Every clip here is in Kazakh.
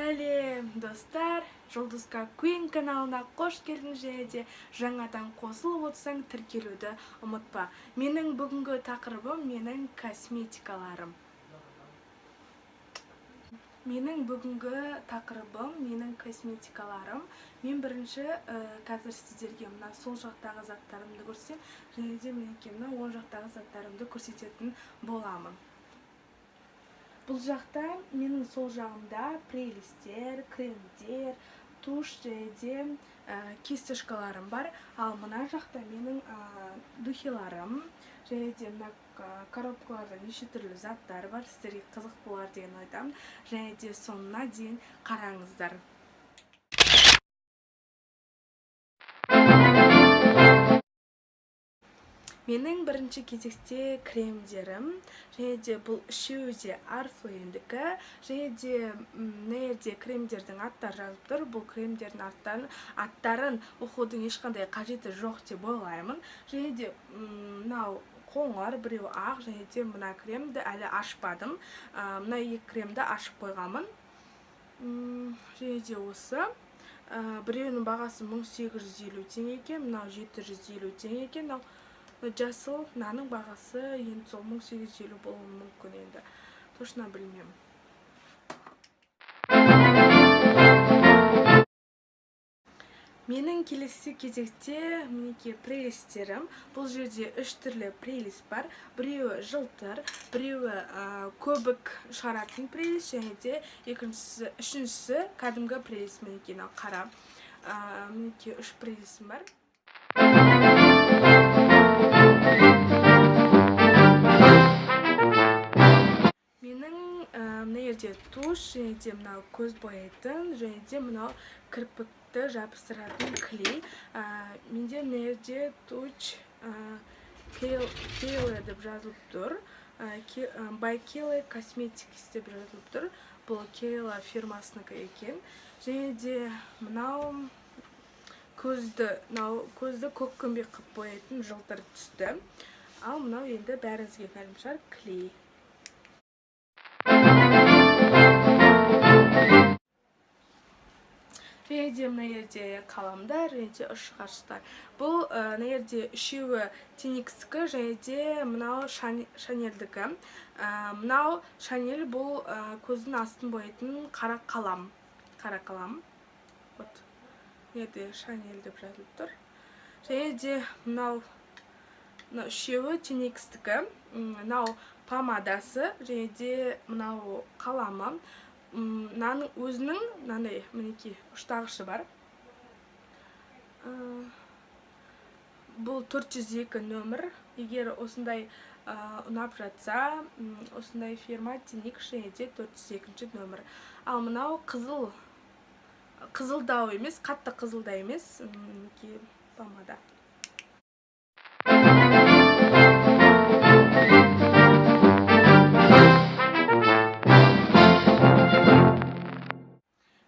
Сәлем достар, Жұлдызка Queen каналына қош келдіңіз. Және де жаңадан қосылып отырсаң тіркелуді ұмытпа. Менің бүгінгі тақырыбым менің косметикаларым. Мен бірінші қазір сіздерге мына сол жақтағы заттарымды көрсетем, және де мына оң жақтағы заттарымды көрсететін боламын. Бұл жақта менің сол жағымда прелестер, кремдер, туш және де кисточкаларым бар. Ал мына жақта менің духиларым және де мына коробкаларда неше түрлі заттар бар. Сіздерге қызық болар деген ойдамын. Және де соңына дейін қараңыздар. Менің бірінші кезекте кремдерім, және де бұл үшеуі де Oriflamedікі, және де мына жерде кремдердің аттары жазылып тұр. Бұл кремдердің аттарын оқудың ешқандай қажеті жоқ деп ойлаймын. Және де мынау қоңыр, біреу ақ, және де мына кремді әлі ашпадым. Мына екі кремді ашып қойғамын. Және де осы біреуінің бағасы 1850 теңге екен, мынау 750 теңге екен. Жасыл наның бағасы енді сол 1850 болуы мүмкін, енді точно білмем. Менің келесі кезекте мінекей прелестерім. Бұл жерде 3 түрлі прелес бар. Біреуі жылтыр, біреуі көбік шығаратын прелес, және де үшіншісі кәдімгі прелес. Мінекей қара. Мінекей 3 прелесім бар. Менің мына жерде туш, және де мынау көз бояйтын, және де мынау кірпікті жабыстыратын клей. Менде мына жерде туш Кейле деп жазылып тұр. By Кейле Cosmetics деп жазылып тұр. Бұл Кейле фирмасынікі екен. Және де мынау көзді көк көмбек қып бояйтын жылтыр түсті. Ал мынау енді бәріңізге мәлім шығар, клей. Және де мына жерде қаламдар, және де ұшқаштар. Бұл мына жерде үшеуі Тенексікі, және де мынау Шанельдікі. Мынау Шанель бұл көздің астын бояйтын қара қалам. Вот. Неде Шанель деп жазылып тұр. Және де мынау үшеуі Тенекстікі. Мынау помадасы, және де мынау қаламы. Мынаның өзінің мынандай мінекей ұштағышы бар. Бұл 402 нөмір. Егер осындай ұнап жатса, осындай фирма Тенекс, және де 402 нөмір. Ал мынау қызылдау емес, қатты қызылда емес, помада.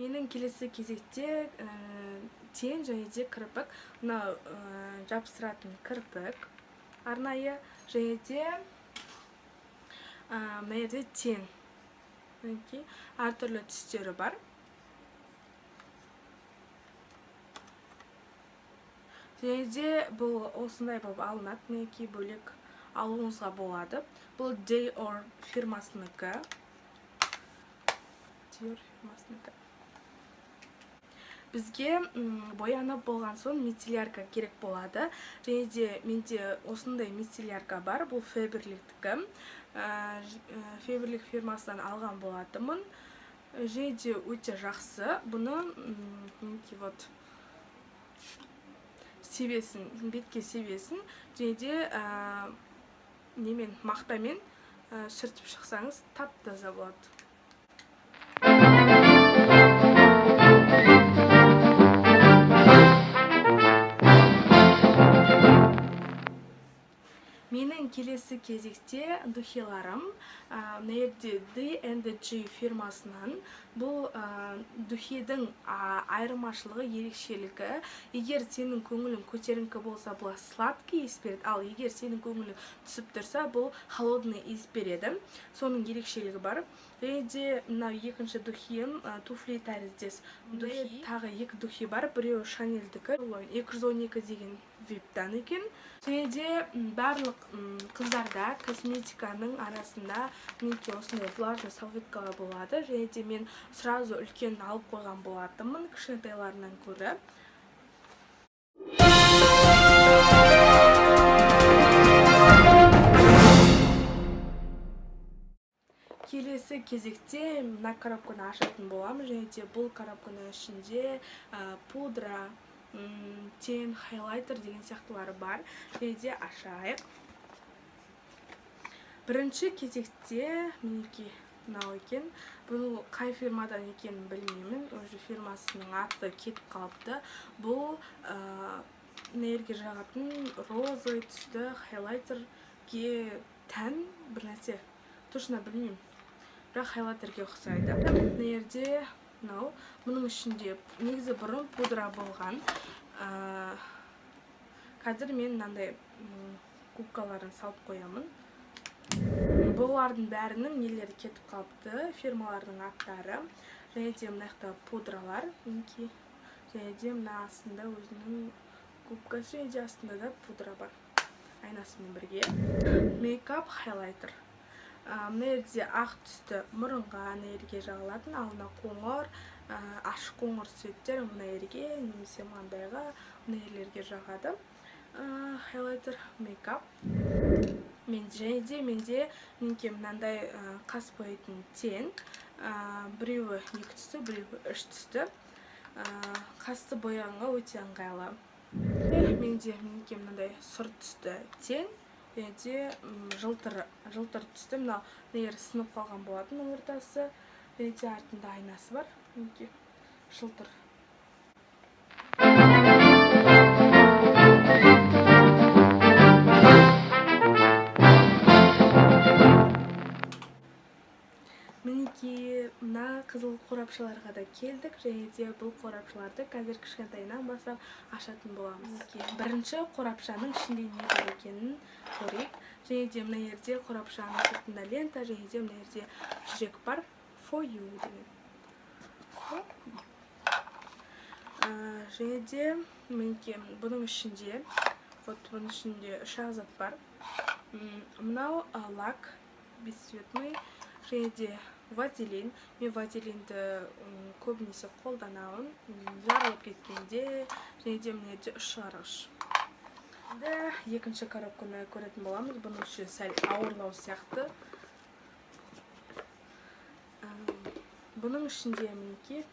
Менің келесі кезекте тен және де кірпік. Мынау жабыстыратын кірпік арнайы, және де мына жерде тен. Әртүрлі түстері бар. Және де бұл осындай болып алынады, мінекей бөлек алуыңызға болады. Бұл Dior фирмасынікі. Бізге боянып болған соң мицеллярка керек болады. Және де менде осындай мицеллярка бар. Бұл Faberlicтікі. Faberlic фирмасынан алған болатымын. Және де өте жақсы. Бұны бетке себесін, және де мақтамен сүртіп шықсаңыз тап-таза болады. Менің келесі кезекте духиларым мына жерде D&G фирмасынан. Бұл духидің айырмашылығы, ерекшелігі, егер сенің көңілің көтеріңкі болса, бұл сладкий иіс береді, ал егер сенің көңілің түсіп тұрса, бұл холодный иіс береді. Соның ерекшелігі бар. Және де мынау екінші духиім туфли тәріздес духи. Тағы екі духи бар, біреуі Шанельдікі, 212 деген виптан екен. Және де барлық қыздарда косметиканың арасында мінекей осындай влажный салфеткалар болады. Және де мен сразу үлкен алып қойған болатынмын, кішкентайларынан көрі. Келесі кезекте мына коробканы ашатын боламын. Және де бұл коробканың ішінде пудра, тен, хайлайтер деген сияқтылары бар. Және де ашайық. Бірінші кезекте мінекей мынау екен. Бұл қай фирмадан екенін білмеймін. Уже фирмасының аты кетіп қалыпты. Бұл нерге жағатын розы түсті хайлайтерге тән бір нәрсе. Точно білмеймін. Бірақ хайлайтерге ұқсайды. Мына жерде мынау, бұның ішінде негізі бұрын пудра болған. Қазір мен мынандай губкаларын салып қоямын. Бұлардың бәрінің нелері кетіп қалыпты, фирмалардың аттары. Және де мына жақта пудралар. Және де мына астында өзінің губкасы, және де астында да пудра бар. Айнасымен бірге. Мейкап хайлайтер. Мына жерде ақ түсті мұрынға нерге жағылатын, ал мына қоңыр, ашық қоңыр цветтер мына жерге, немесе маңдайға мына жерлерге жағады. Хайлайтер мейкап. Және де менде мынандай қас боятын тен. Біреуі 2 түсті, біреуі 3 түсті. Қасты бояғанға өте ыңғайлы. Менде мынандай сұр түсті тен. Және де жылтыр түсті. Мынау нер сынып қалған болатын ортасы. Және де артында айнасы бар. Жылтыр. Мінекей мына қызыл қорапшаларға да келдік. Және де бұл қорапшаларды қазір кішкентайынан бастап ашатын боламыз. Бірінші қорапшаның ішінде не бар екенін көрейік. Және де мына жерде қорапшаның сыртында лента, және де мына жерде жүрек бар. For you деген. Және де мінекей бұның ішінде 3 ақ зат бар. Мынау лак бесцветный. Және де вазелин. Мен вазелинді көбінесе қолданамын. Жарылып кеткенде. Және де мына жерде 3 шығарғыш. Екінші коробканы көретін боламыз. Бұның іші сәл ауырлау сияқты. Бұның ішінде мінекей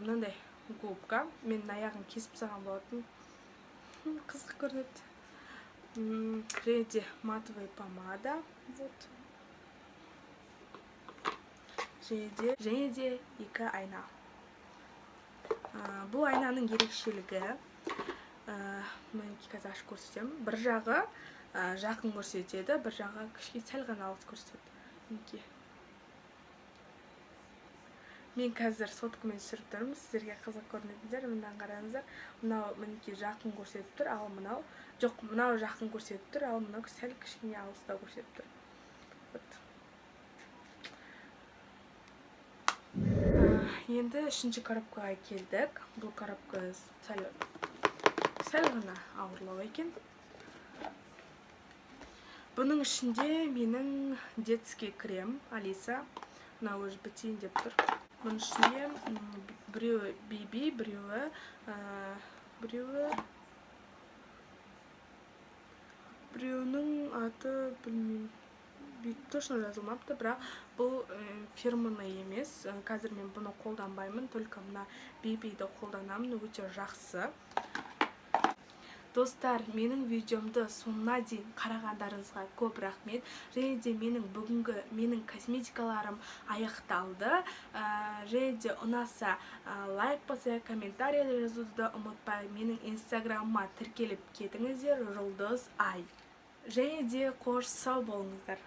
мынандай губка. Мен аяғын кесіп тастаған болатын. Қызық көрінеді. Және де матовый помада. Және де 2 айна. Бұл айнаның ерекшелігі, мен қазір ашып көрсетемін. Бір жағы жақын көрсетеді, бір жағы кішкене сәл ғана алыс көрсетеді. Мен қазір соткамен түсіріп тұрмын, сіздерге қызық көрінетіндер, мындан қараңыздар. Мынау мінекей жақын көрсетіп тұр, ал мынау жоқ, мынау жақын көрсетіп тұр, ал мынау сәл кішкене алыста көрсетіп тұр. Енді 3-ші коробкаға келдік. Бұл коробка сәл ғана ауырлау екен. Бұның ішінде менің детский крем Алиса. Мынау уже бітейін деп тұр. Бұның ішінде біреуі BB, біреуінің аты білмеймін. Точно жазылмапты, бірақ бұл фирманы емес. Қазір мен бұны қолданбаймын, только мына BB-ді қолданамын, өте жақсы. Достар, менің видеомды соңына дейін қарағандарыңызға көп рахмет. Және де менің косметикаларым аяқталды. Және де ұнаса лайк басып, комментарий жазуды ұмытпай. Менің инстаграмыма тіркеліп кетіңіздер, жұлдыз ай. және де қош сау болыңыздар.